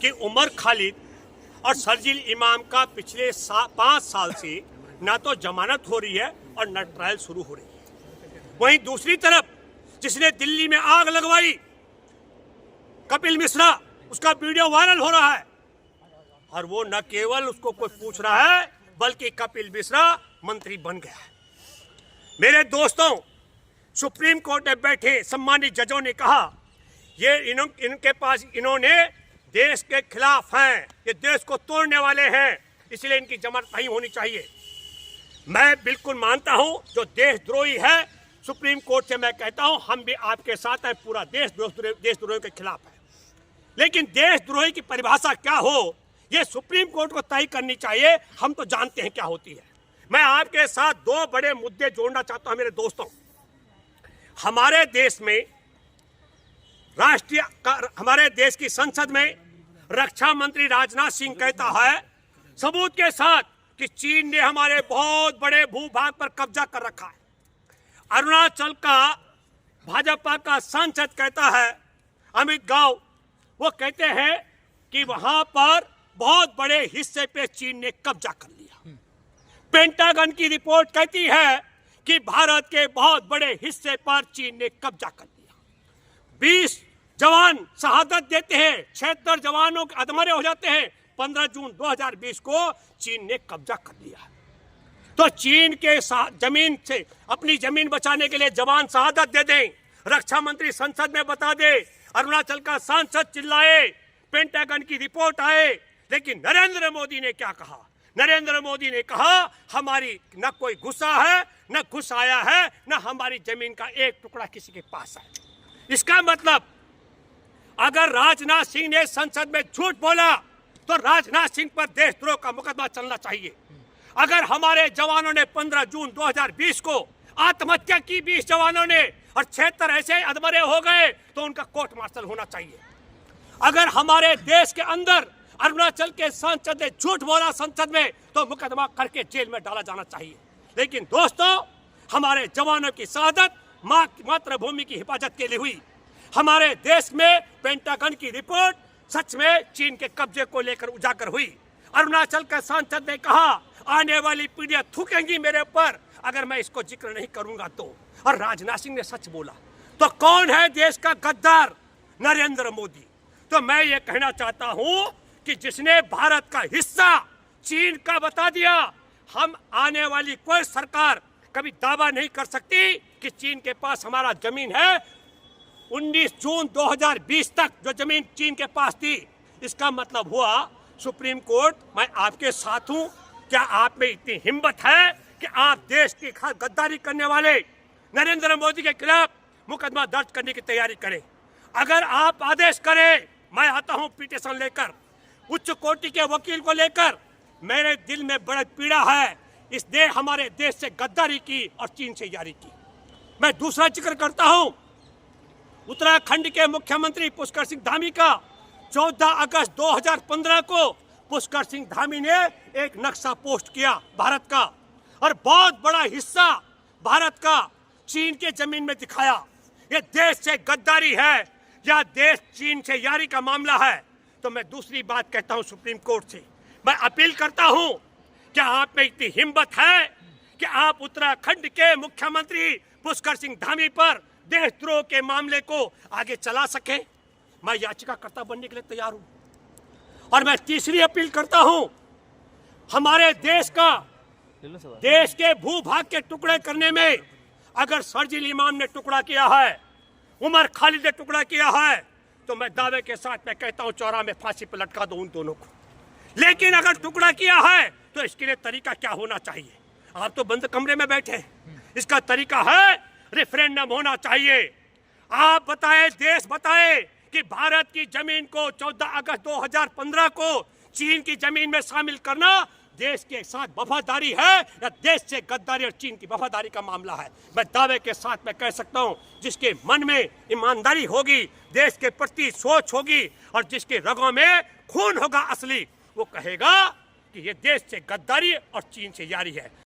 कि उमर खालिद और शर्जील इमाम का पिछले 5 साल से ना तो जमानत हो रही है और न ट्रायल शुरू हो रही है। वहीं दूसरी तरफ जिसने दिल्ली में आग लगवाई, कपिल मिश्रा, उसका वीडियो वायरल हो रहा है और वो न केवल उसको कोई पूछ रहा है बल्कि कपिल मिश्रा मंत्री बन गया है। मेरे दोस्तों, सुप्रीम कोर्ट में बैठे सम्मानित जजों ने कहा ये इनके पास इन्होंने देश के खिलाफ हैं, ये देश को तोड़ने वाले हैं, इसलिए इनकी जमानत नहीं होनी चाहिए। मैं बिल्कुल मानता हूं जो देशद्रोही है, सुप्रीम कोर्ट से मैं कहता हूं हम भी आपके साथ हैं, पूरा देश देशद्रोही के खिलाफ है। लेकिन देशद्रोही की परिभाषा क्या हो ये सुप्रीम कोर्ट को तय करनी चाहिए। हम तो जानते हैं क्या होती है। मैं आपके साथ 2 बड़े मुद्दे जोड़ना चाहता हूं मेरे दोस्तों। हमारे देश में हमारे देश की संसद में रक्षा मंत्री राजनाथ सिंह कहता है सबूत के साथ कि चीन ने हमारे बहुत बड़े भूभाग पर कब्जा कर रखा है। अरुणाचल का भाजपा का सांसद कहता है अमित गांव, वो कहते हैं कि वहां पर बहुत बड़े हिस्से पे चीन ने कब्जा कर लिया। पेंटागन की रिपोर्ट कहती है कि भारत के बहुत बड़े हिस्से पर चीन ने कब्जा कर लिया। 20 जवान शहादत देते हैं, 76 जवानों के अधमरे हो जाते हैं। 15 जून 2020 को चीन ने कब्जा कर लिया। तो चीन के जमीन से अपनी जमीन बचाने के लिए जवान शहादत दे दें, रक्षा मंत्री संसद में बता दे, अरुणाचल का सांसद चिल्लाए, पेंटागन की रिपोर्ट आए, लेकिन नरेंद्र मोदी ने क्या कहा? नरेंद्र मोदी ने कहा हमारी न कोई गुस्सा है, न घुस आया है, न हमारी जमीन का एक टुकड़ा किसी के पास है। इसका मतलब अगर राजनाथ सिंह ने संसद में झूठ बोला तो राजनाथ सिंह पर देशद्रोह का मुकदमा चलना चाहिए। अगर हमारे जवानों ने 15 जून 2020 को आत्महत्या की 20 जवानों ने और 76 ऐसे अधमरे हो गए तो उनका कोर्ट मार्शल होना चाहिए। अगर हमारे देश के अंदर अरुणाचल के सांसद ने झूठ बोला संसद में तो मुकदमा करके जेल में डाला जाना चाहिए। लेकिन दोस्तों, हमारे जवानों की शहादत मातृभूमि की हिफाजत के लिए हुई। हमारे देश में पेंटागन की रिपोर्ट सच में चीन के कब्जे को लेकर उजागर हुई। अरुणाचल के सांसद ने कहा आने वाली पीढ़ियां थूकेंगी मेरे ऊपर अगर मैं इसको जिक्र नहीं करूंगा तो। और राजनाथ सिंह ने सच बोला। तो कौन है देश का गद्दार? नरेंद्र मोदी। तो मैं ये कहना चाहता हूं कि जिसने भारत का हिस्सा चीन का बता दिया, हम आने वाली कोई सरकार कभी दावा नहीं कर सकती कि चीन के पास हमारा जमीन है। 19 जून 2020 तक जो जमीन चीन के पास थी, इसका मतलब हुआ सुप्रीम कोर्ट मैं आपके साथ हूं। क्या आप में इतनी हिम्मत है कि आप देश की गद्दारी करने वाले नरेंद्र मोदी के खिलाफ मुकदमा दर्ज करने की तैयारी करें? अगर आप आदेश करें, मैं आता हूं पिटीशन लेकर, उच्च कोटि के वकील को लेकर। मेरे दिल में बड़ी पीड़ा है इस हमारे देश से गद्दारी की और चीन से यारी की। मैं दूसरा जिक्र करता हूं उत्तराखंड के मुख्यमंत्री पुष्कर सिंह धामी का। 14 अगस्त 2015 को पुष्कर सिंह धामी ने एक नक्शा पोस्ट किया भारत का और बहुत बड़ा हिस्सा भारत का चीन के जमीन में दिखाया। ये देश से गद्दारी है या देश चीन से यारी का मामला है? तो मैं दूसरी बात कहता हूं सुप्रीम कोर्ट से, मैं अपील करता हूं, क्या आप में इतनी हिम्मत है कि आप उत्तराखंड के मुख्यमंत्री पुष्कर सिंह धामी पर देशद्रोह के मामले को आगे चला सके? मैं याचिकाकर्ता बनने के लिए तैयार हूं। और मैं तीसरी अपील करता हूं, हमारे देश के भूभाग के टुकड़े करने में अगर शर्जील इमाम ने टुकड़ा किया है, उमर खालिद ने टुकड़ा किया है, तो मैं दावे के साथ मैं कहता हूं चौरा में फांसी पर लटका दो उन दोनों को। लेकिन अगर टुकड़ा किया है तो इसके लिए तरीका क्या होना चाहिए? आप तो बंद कमरे में बैठे हैं, इसका तरीका है रेफरेंडम होना चाहिए। आप बताएं, देश बताए कि भारत की जमीन को 14 अगस्त 2015 को चीन की जमीन में शामिल करना देश के साथ वफादारी है या देश से गद्दारी और चीन की वफादारी का मामला है? मैं दावे के साथ मैं कह सकता हूं, जिसके मन में ईमानदारी होगी, देश के प्रति सोच होगी और जिसके रगों में खून होगा असली, वो कहेगा कि ये देश से गद्दारी और चीन से यारी है।